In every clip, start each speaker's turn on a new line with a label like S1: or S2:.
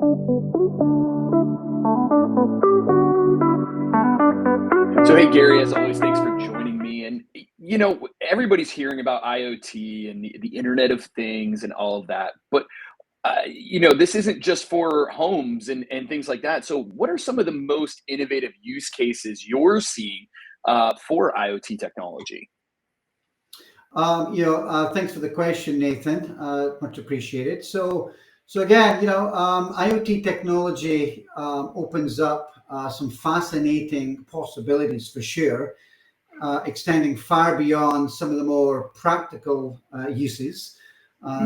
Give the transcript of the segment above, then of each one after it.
S1: So, hey, Gary, as always, thanks for joining me. And, everybody's hearing about IoT and the Internet of Things and all of that. But, this isn't just for homes and things like that. So, what are some of the most innovative use cases you're seeing for IoT technology?
S2: Thanks for the question, Nathan. Much appreciated. So again, IoT technology opens up some fascinating possibilities for sure, extending far beyond some of the more practical uses,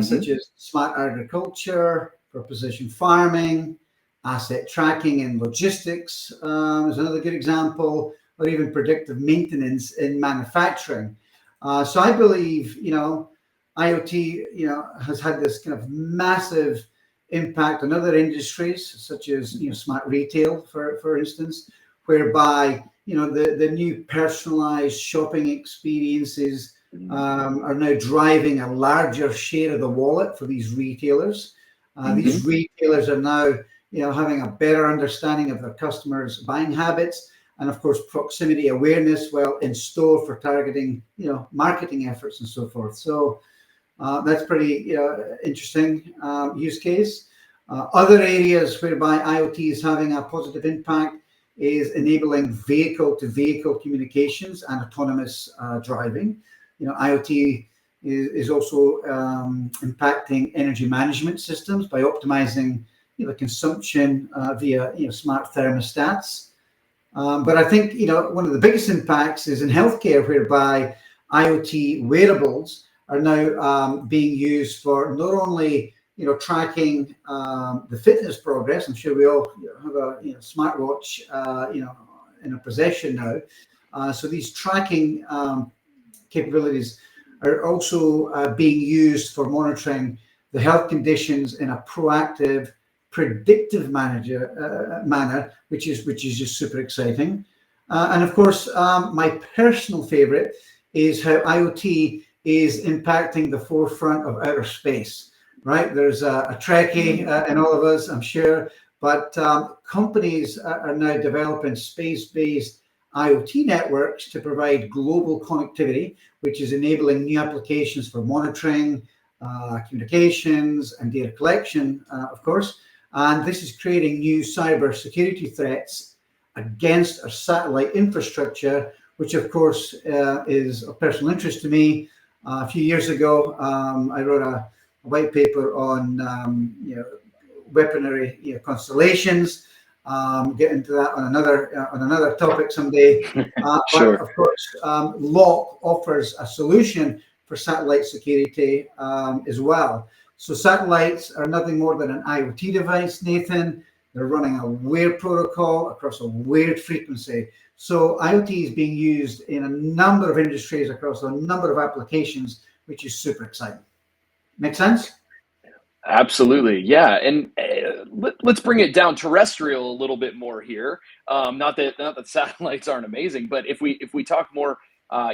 S2: such
S1: Hmm.
S2: as smart agriculture, for precision farming, asset tracking and logistics is another good example, or even predictive maintenance in manufacturing. So I believe, IoT, has had this kind of massive impact on other industries, such as, smart retail, for instance, whereby, the new personalized shopping experiences are now driving a larger share of the wallet for these retailers. These
S1: Hmm.
S2: retailers are now, having a better understanding of their customers' buying habits, and of course proximity awareness while in store for targeting, marketing efforts and so forth. So that's pretty, interesting use case. Other areas whereby IoT is having a positive impact is enabling vehicle-to-vehicle communications and autonomous driving. IoT is also impacting energy management systems by optimizing, consumption via, smart thermostats. But I think, one of the biggest impacts is in healthcare, whereby IoT wearables are now being used for not only, tracking the fitness progress. I'm sure we all, have a, smartwatch, in our possession now. So these tracking capabilities are also being used for monitoring the health conditions in a proactive, predictive manner, which is just super exciting. And of course, my personal favorite is how IoT is impacting the forefront of outer space. Right, there's a Trekkie in all of us, I'm sure, but companies are now developing space-based IoT networks to provide global connectivity, which is enabling new applications for monitoring, communications, and data collection, of course. And this is creating new cyber security threats against our satellite infrastructure, which of course is of personal interest to me. A few years ago, I wrote a white paper on weaponry, constellations. Get into that on another topic someday. But
S1: Sure.
S2: of course, Lock offers a solution for satellite security as well. So satellites are nothing more than an IoT device, Nathan. They're running a weird protocol across a weird frequency. So IoT is being used in a number of industries across a number of applications, which is super exciting. Make sense?
S1: Absolutely, yeah, and let's bring it down terrestrial a little bit more here. Not that satellites aren't amazing, but if we talk more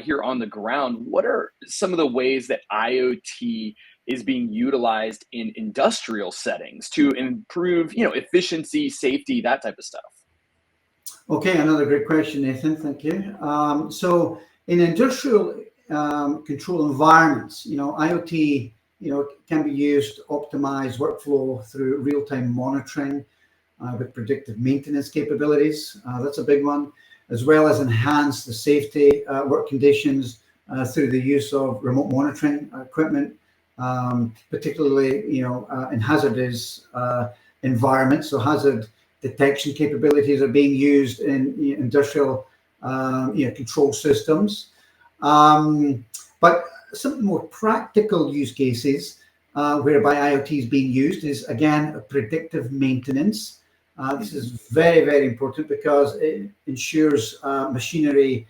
S1: here on the ground, what are some of the ways that IoT is being utilized in industrial settings to improve, efficiency, safety, that type of stuff?
S2: Okay, another great question, Nathan. Thank you. So in industrial control environments, IoT, can be used to optimize workflow through real-time monitoring with predictive maintenance capabilities. That's a big one, as well as enhance the safety work conditions through the use of remote monitoring equipment, particularly, in hazardous environments. So hazard detection capabilities are being used in, industrial control systems. Um, but some more practical use cases whereby IoT is being used is again predictive maintenance. This is
S1: Hmm.
S2: very, very important because it ensures machinery,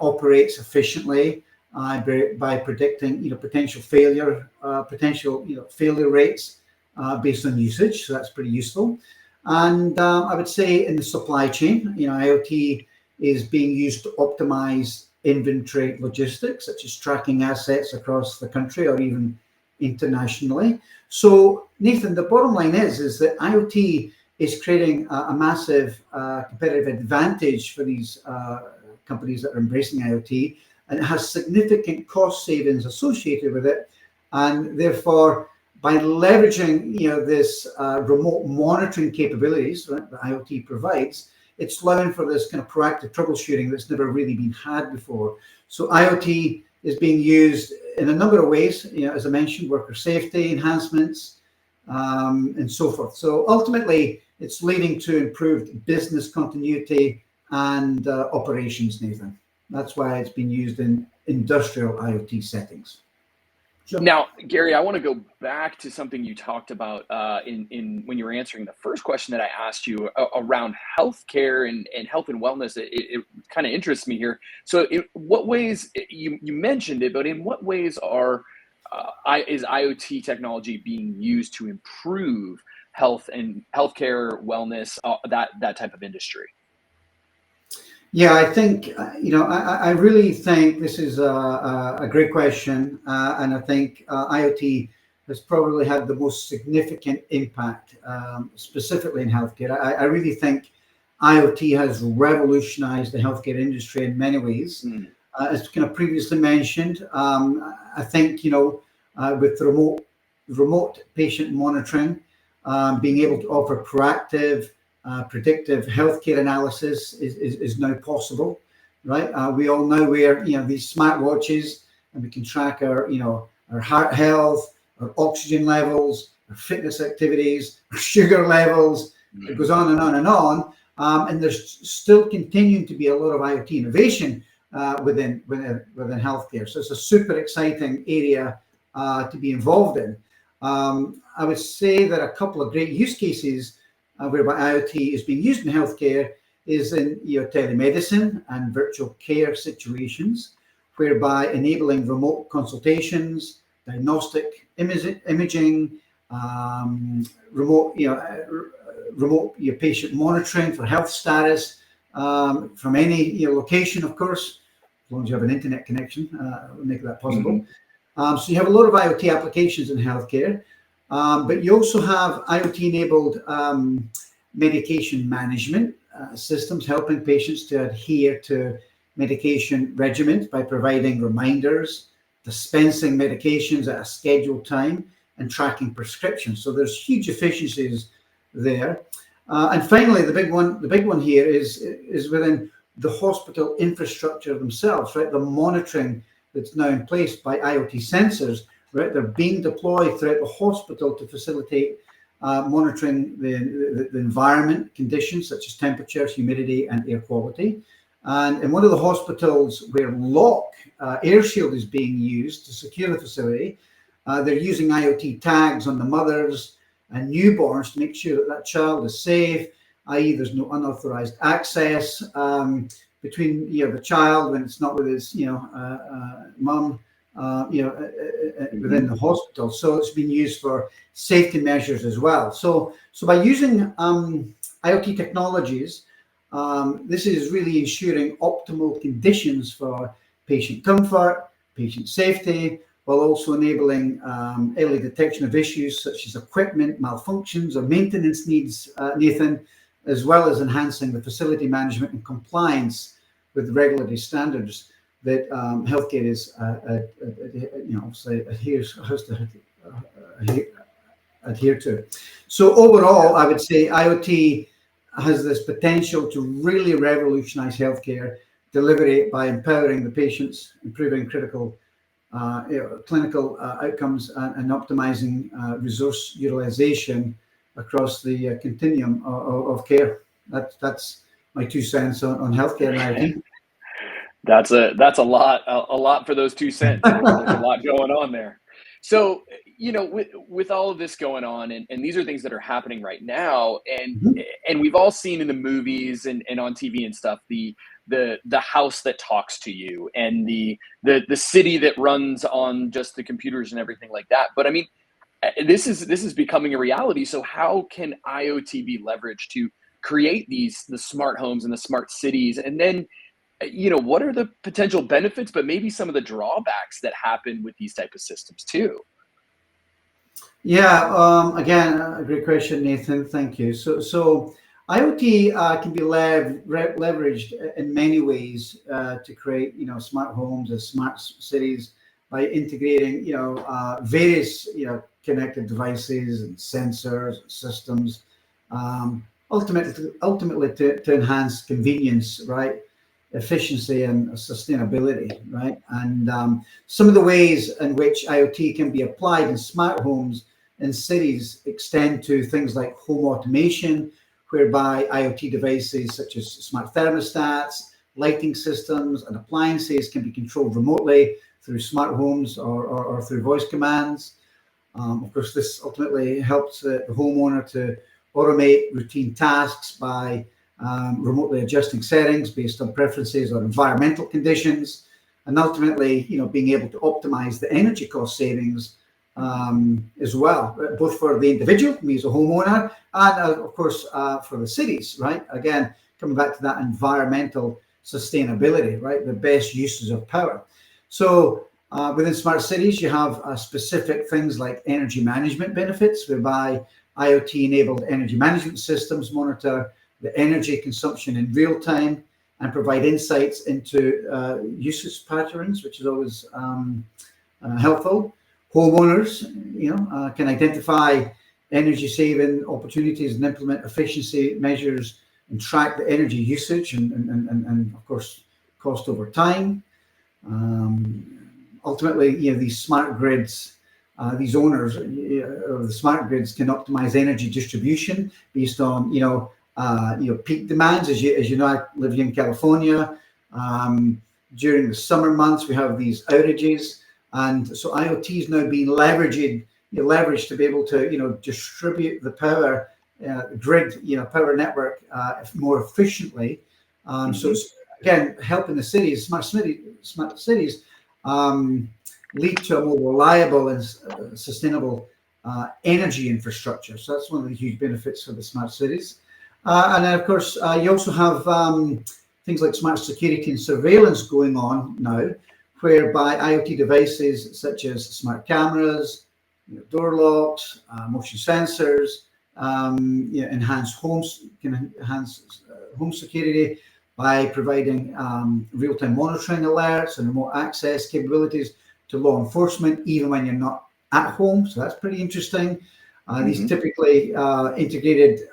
S2: operates efficiently by predicting, potential, failure rates based on usage. So that's pretty useful. And I would say in the supply chain, IoT is being used to optimize inventory logistics, such as tracking assets across the country or even internationally. So, Nathan, the bottom line is that IoT is creating a massive competitive advantage for these companies that are embracing IoT, and it has significant cost savings associated with it, and therefore, by leveraging this remote monitoring capabilities that IoT provides, it's allowing for this kind of proactive troubleshooting that's never really been had before. So IoT is being used in a number of ways, as I mentioned, worker safety enhancements, and so forth. So ultimately, it's leading to improved business continuity and operations, Nathan. That's why it's been used in industrial IoT settings.
S1: Sure. Now, Gary, I want to go back to something you talked about in when you were answering the first question that I asked you around healthcare and health and wellness. It kind of interests me here. So, in what ways you mentioned it, but in what ways is IoT technology being used to improve health and healthcare, wellness, that type of industry?
S2: Yeah, I think, I really think this is a great question. And I think IoT has probably had the most significant impact, specifically in healthcare. I really think IoT has revolutionized the healthcare industry in many ways. As kind of previously mentioned, I think, with remote patient monitoring, being able to offer proactive, predictive healthcare analysis is now possible, right? We all know wear these smartwatches, and we can track our heart health, our oxygen levels, our fitness activities, our sugar levels. It goes on and on and on. And there's still continuing to be a lot of IoT innovation within healthcare. So it's a super exciting area to be involved in. I would say that a couple of great use cases whereby IoT is being used in healthcare is in telemedicine and virtual care situations, whereby enabling remote consultations, diagnostic imaging, remote patient monitoring for health status from any location, of course, as long as you have an internet connection, will make that possible. So you have a lot of IoT applications in healthcare. But you also have IoT-enabled medication management systems helping patients to adhere to medication regimens by providing reminders, dispensing medications at a scheduled time, and tracking prescriptions. So there's huge efficiencies there. And finally, the big one here is within the hospital infrastructure themselves, right? The monitoring that's now in place by IoT sensors. Right, they're being deployed throughout the hospital to facilitate monitoring the environment conditions such as temperature, humidity, and air quality. And in one of the hospitals where lock air shield is being used to secure the facility, they're using IoT tags on the mothers and newborns to make sure that that child is safe, i.e. there's no unauthorized access between the child when it's not with his mum. Within the hospital. So it's been used for safety measures as well. So by using IoT technologies, this is really ensuring optimal conditions for patient comfort, patient safety, while also enabling early detection of issues such as equipment malfunctions or maintenance needs, Nathan, as well as enhancing the facility management and compliance with regulatory standards that healthcare is, obviously has to adhere to. So overall, I would say IoT has this potential to really revolutionize healthcare delivery by empowering the patients, improving critical clinical outcomes, and optimizing resource utilization across the continuum of care. That's my 2 cents on healthcare and IoT.
S1: That's a lot for those 2 cents. There's a lot going on there. So, with all of this going on, and these are things that are happening right now, and we've all seen in the movies and on TV and stuff, the house that talks to you, and the city that runs on just the computers and everything like that. But I mean, this is becoming a reality. So how can IoT be leveraged to create the smart homes and the smart cities? And then what are the potential benefits, but maybe some of the drawbacks that happen with these type of systems too?
S2: Yeah, again, a great question, Nathan. Thank you. So IoT can be leveraged in many ways to create, smart homes and smart cities by integrating, various, connected devices and sensors and systems, ultimately to enhance convenience, right? Efficiency and sustainability, right? And some of the ways in which IoT can be applied in smart homes in cities extend to things like home automation, whereby IoT devices such as smart thermostats, lighting systems, and appliances can be controlled remotely through smart homes or through voice commands. Of course, this ultimately helps the homeowner to automate routine tasks by remotely adjusting settings based on preferences or environmental conditions, and ultimately, being able to optimize the energy cost savings as well, both for the individual, me as a homeowner, and of course for the cities, right? Again, coming back to that environmental sustainability, right? The best uses of power. So within smart cities, you have specific things like energy management benefits, whereby IoT-enabled energy management systems monitor the energy consumption in real time and provide insights into usage patterns, which is always helpful. Homeowners, can identify energy-saving opportunities and implement efficiency measures and track the energy usage and of course, cost over time. Ultimately, these smart grids, these owners of the smart grids can optimize energy distribution based on peak demands. As you know, I live here in California. During the summer months, we have these outages, and so IoT is now being leveraged to be able to distribute the power grid, power network more efficiently. So
S1: Mm-hmm.
S2: it's again helping the cities, smart cities, lead to a more reliable and sustainable energy infrastructure. So that's one of the huge benefits for the smart cities. And then, of course, you also have things like smart security and surveillance going on now, whereby IoT devices such as smart cameras, door locks, motion sensors, can enhance home security by providing real-time monitoring alerts and remote access capabilities to law enforcement, even when you're not at home. So that's pretty interesting. These
S1: Mm-hmm.
S2: typically integrated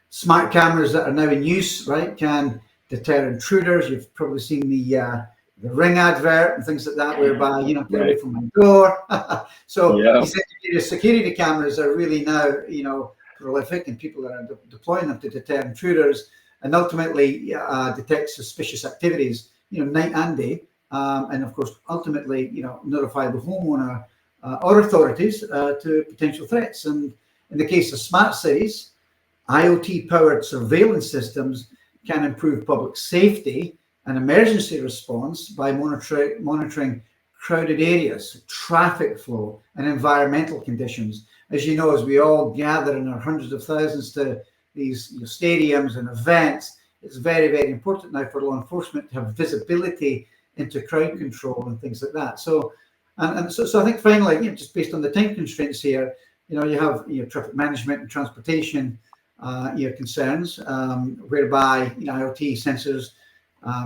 S2: smart cameras that are now in use, right, can deter intruders. You've probably seen the Ring advert and things like that, whereby get away
S1: Right.
S2: from my door. So
S1: Yeah.
S2: these integrated security cameras are really now prolific, and people are deploying them to deter intruders and ultimately detect suspicious activities, night and day, and of course ultimately notify the homeowner or authorities to potential threats. And in the case of smart cities, IoT-powered surveillance systems can improve public safety and emergency response by monitoring crowded areas, traffic flow, and environmental conditions. As you know, as we all gather in our hundreds of thousands to these stadiums and events, it's very, very important now for law enforcement to have visibility into crowd control and things like that. So, so I think finally, just based on the time constraints here, you have traffic management and transportation concerns, whereby IoT sensors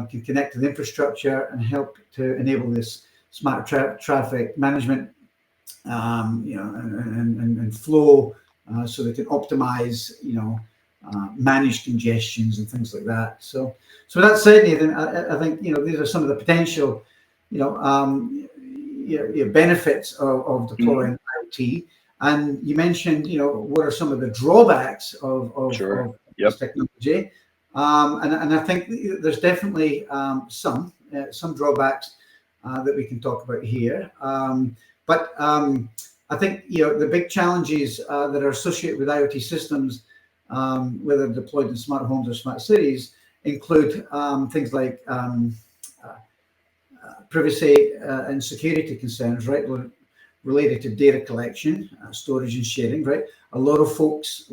S2: can connect to the infrastructure and help to enable this smart traffic management, and flow, so they can optimize, manage congestions and things like that. So that said, Nathan, I think these are some of the potential, you know, um, benefits of
S1: Mm-hmm.
S2: deploying IoT. And you mentioned, what are some of the drawbacks
S1: Sure.
S2: of this
S1: Yep.
S2: technology? And I think there's definitely some drawbacks that we can talk about here. But I think the big challenges that are associated with IoT systems, whether deployed in smart homes or smart cities, include things like privacy and security concerns, right? Related to data collection, storage, and sharing, right? A lot of folks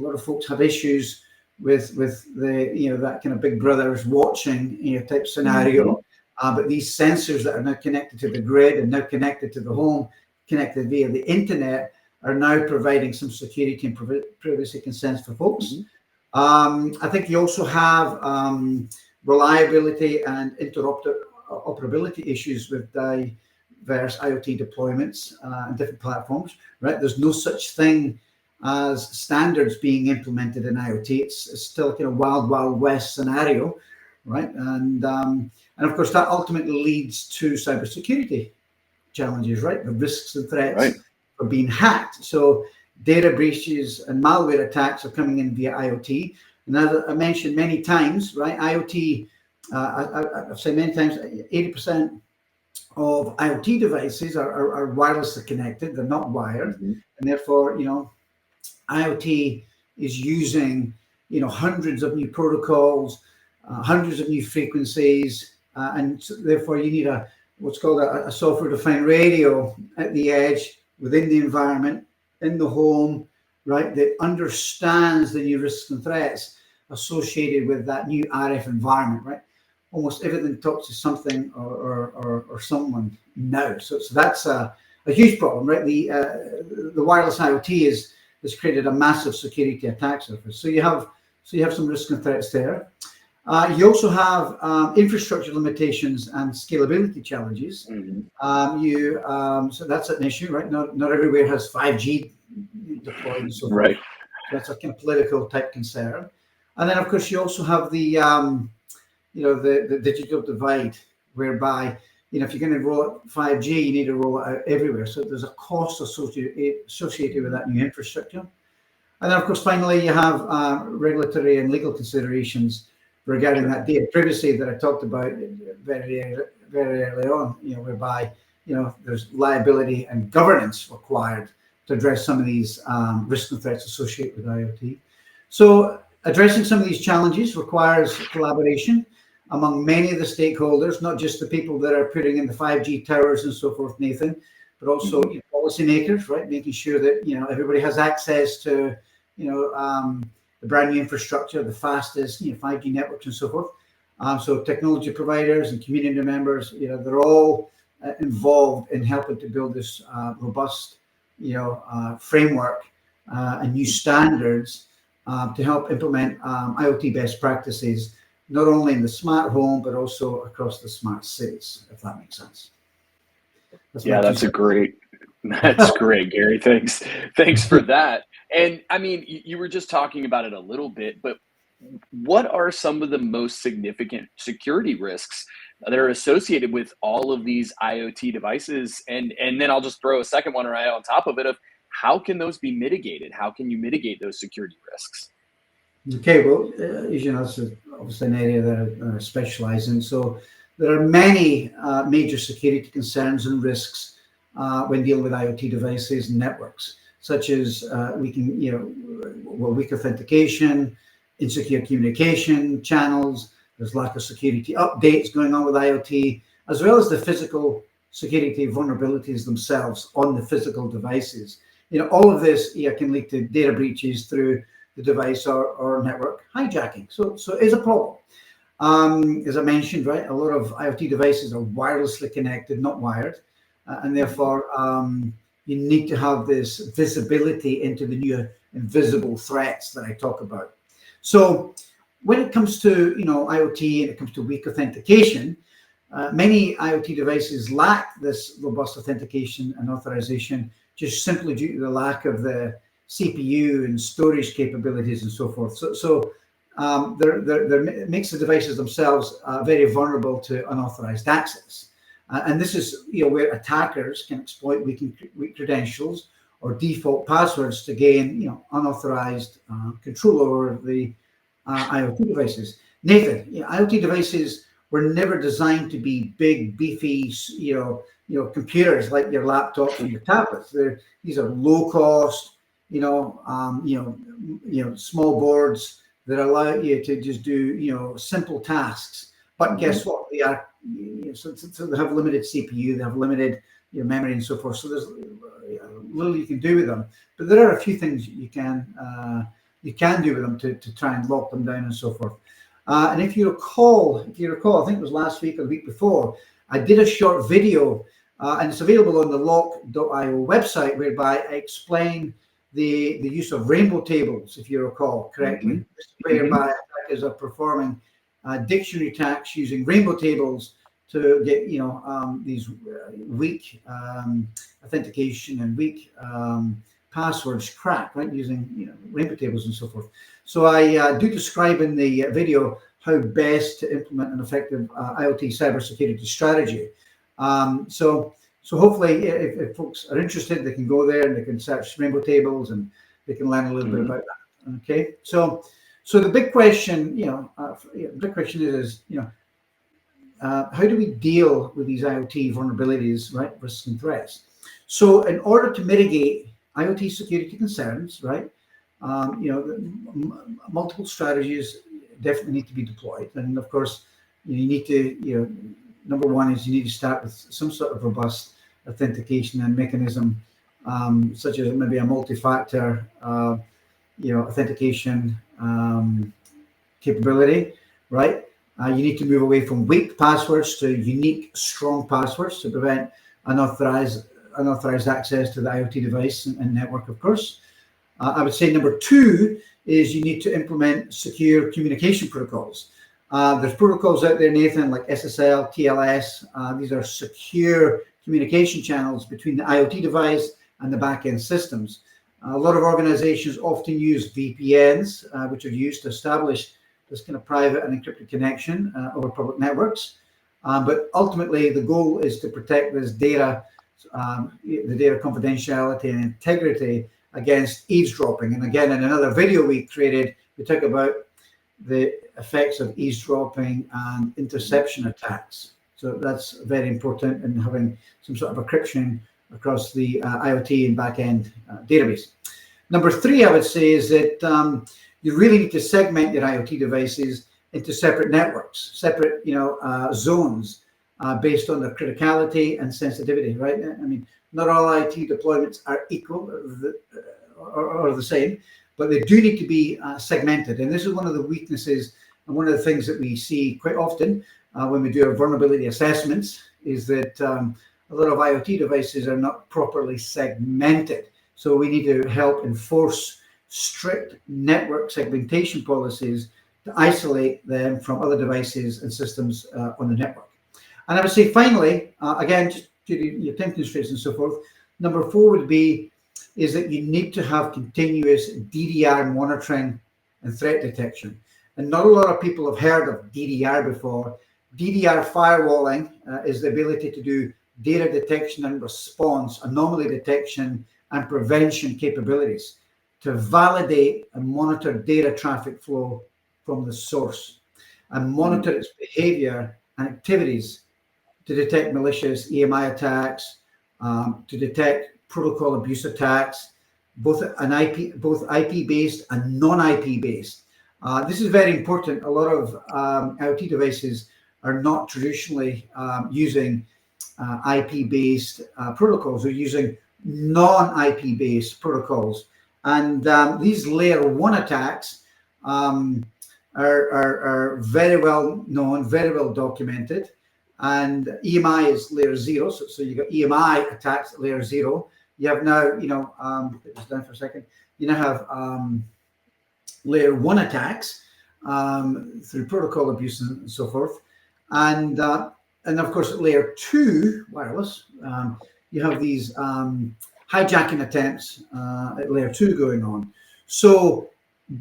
S2: have issues with the that kind of Big Brother's watching type
S1: Mm-hmm.
S2: scenario. But these sensors that are now connected to the grid and now connected to the home, connected via the internet, are now providing some security and privacy concerns for folks. I think you also have reliability and interoperability issues with diverse IoT deployments and different platforms, right? There's no such thing as standards being implemented in IoT. It's still a kind of wild west scenario, right? And of course that ultimately leads to cybersecurity challenges, right? The risks and threats of being hacked. So data breaches and malware attacks are coming in via IoT. And as I mentioned many times, right? IoT, I've said many times, 80% of IoT devices are wirelessly connected. They're not wired, and therefore, IoT is using, hundreds of new protocols, hundreds of new frequencies, and so therefore you need what's called a software-defined radio at the edge within the environment, in the home, right, that understands the new risks and threats associated with that new RF environment, right? Almost everything talks to something or someone now. So that's a huge problem, right? The wireless IoT has created a massive security attack surface. So you have some risk and threats there. You also have infrastructure limitations and scalability challenges. So that's an issue, right? Not everywhere has 5G deployed and so forth.
S1: Right.
S2: So that's a kind of political type concern. And then, of course, you also have the digital divide, whereby if you're going to roll out 5G, you need to roll it out everywhere. So there's a cost associated with that new infrastructure. And then, of course, finally, you have regulatory and legal considerations regarding that data privacy that I talked about very early on, whereby, there's liability and governance required to address some of these risks and threats associated with IoT. So addressing some of these challenges requires collaboration among many of the stakeholders, not just the people that are putting in the 5G towers and so forth, Nathan, but also policymakers, right? Making sure that, everybody has access to, the brand new infrastructure, the fastest, 5G networks and so forth. So technology providers and community members, they're all involved in helping to build this robust, framework and new standards to help implement IoT best practices, not only in the smart home, but also across the smart cities, if that makes sense.
S1: That's great, Gary. Thanks for that. And I mean, you were just talking about it a little bit, but what are some of the most significant security risks that are associated with all of these IoT devices? And then I'll just throw a second one right on top of it of how can those be mitigated? How can you mitigate those security risks?
S2: Okay, well, as you know, it's obviously an area that I specialize in. So there are many major security concerns and risks when dealing with IoT devices and networks, such as weak authentication, insecure communication channels. There's lack of security updates going on with IoT, as well as the physical security vulnerabilities themselves on the physical devices. All of this can lead to data breaches through the device or network hijacking. So it is a problem. As I mentioned, right, a lot of IoT devices are wirelessly connected, not wired, and therefore you need to have this visibility into the new invisible threats that I talk about. So when it comes to IoT and it comes to weak authentication, many IoT devices lack this robust authentication and authorization just simply due to the lack of the CPU and storage capabilities and so forth. So there makes the devices themselves very vulnerable to unauthorized access. And this is where attackers can exploit weak credentials or default passwords to gain unauthorized control over the IoT devices. Nathan, IoT devices were never designed to be big, beefy, computers like your laptops and your tablets. These are low cost, small boards that allow you to just do simple tasks. But guess what? They are so they have limited CPU, they have limited memory and so forth. So there's little you can do with them. But there are a few things you can do with them to try and lock them down and so forth. And if you recall, I think it was last week or the week before, I did a short video And it's available on the lock.io website, whereby I explain the use of rainbow tables, if you recall correctly,
S1: Hmm.
S2: whereby attackers are performing dictionary attacks using rainbow tables to get these weak authentication and weak passwords cracked, right, using rainbow tables and so forth. So I do describe in the video how best to implement an effective IoT cybersecurity strategy. So hopefully, if folks are interested, they can go there and they can search rainbow tables and they can learn a little bit
S1: Hmm.
S2: about that. Okay, so the big question, the big question is, how do we deal with these IoT vulnerabilities, right, risks and threats? So in order to mitigate IoT security concerns, right, multiple strategies definitely need to be deployed. And of course, you need to, number one is you need to start with some sort of robust authentication and mechanism, such as maybe a multi-factor, authentication capability, right? You need to move away from weak passwords to unique, strong passwords to prevent unauthorized access to the IoT device and network, of course. I would say number two is you need to implement secure communication protocols. There's protocols out there, Nathan, like SSL, TLS. These are secure communication channels between the IoT device and the back-end systems. A lot of organizations often use VPNs, which are used to establish this kind of private and encrypted connection over public networks. But ultimately, the goal is to protect this data, the data confidentiality and integrity against eavesdropping. And again, in another video we created, we talk about the effects of eavesdropping and interception attacks. So that's very important in having some sort of encryption across the IoT and back-end database. Number three, I would say, is that you really need to segment your IoT devices into separate networks, separate zones based on their criticality and sensitivity, right? I mean, not all IoT deployments are equal or the same, but they do need to be segmented. And this is one of the weaknesses and one of the things that we see quite often when we do our vulnerability assessments is that a lot of IoT devices are not properly segmented. So we need to help enforce strict network segmentation policies to isolate them from other devices and systems on the network. And I would say finally, again, just due to your time constraints and so forth, number four would be is that you need to have continuous DDR monitoring and threat detection. And not a lot of people have heard of DDR before. DDR firewalling is the ability to do data detection and response, anomaly detection and prevention capabilities to validate and monitor data traffic flow from the source and monitor its behavior and activities to detect malicious EMI attacks, to detect protocol abuse attacks, both IP based and non-IP based. This is very important. A lot of IoT devices are not traditionally using IP based protocols. They're using non-IP based protocols, and these layer one attacks are very well known, very well documented. And EMI is layer zero, so you got EMI attacks at layer zero. You have now, put this down for a second. You now have layer one attacks through protocol abuse and so forth, and of course at layer two wireless, you have these hijacking attempts at layer two going on. So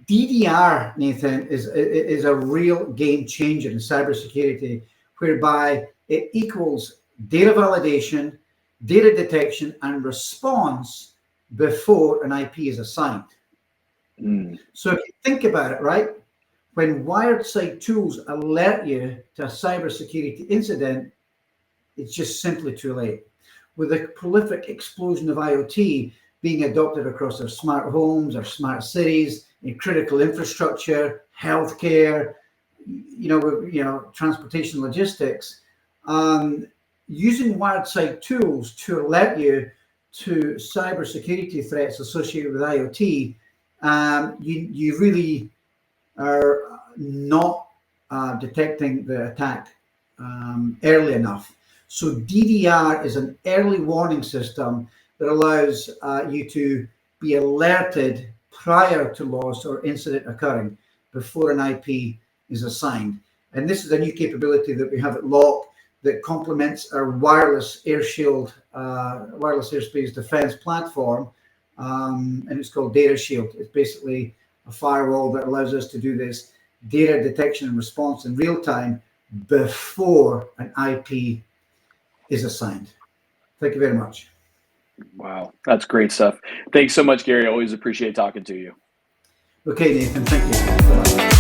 S2: DDR, Nathan, is a real game changer in cybersecurity, whereby it equals data validation, data detection, and response before an IP is assigned.
S1: Mm.
S2: So if you think about it, right, when wired side tools alert you to a cybersecurity incident, it's just simply too late. With the prolific explosion of IoT being adopted across our smart homes, our smart cities, in critical infrastructure, healthcare, transportation, logistics, using wired side tools to alert you to cybersecurity threats associated with IoT, you really are not detecting the attack early enough. So DDR is an early warning system that allows you to be alerted prior to loss or incident occurring before an IP is assigned. And this is a new capability that we have at Lock that complements our wireless air shield, wireless airspace defense platform, and it's called Data Shield. It's basically a firewall that allows us to do this data detection and response in real time before an IP is assigned. Thank you very much.
S1: Wow, that's great stuff. Thanks so much, Gary. I always appreciate talking to you.
S2: Okay, Nathan, thank you. Bye-bye.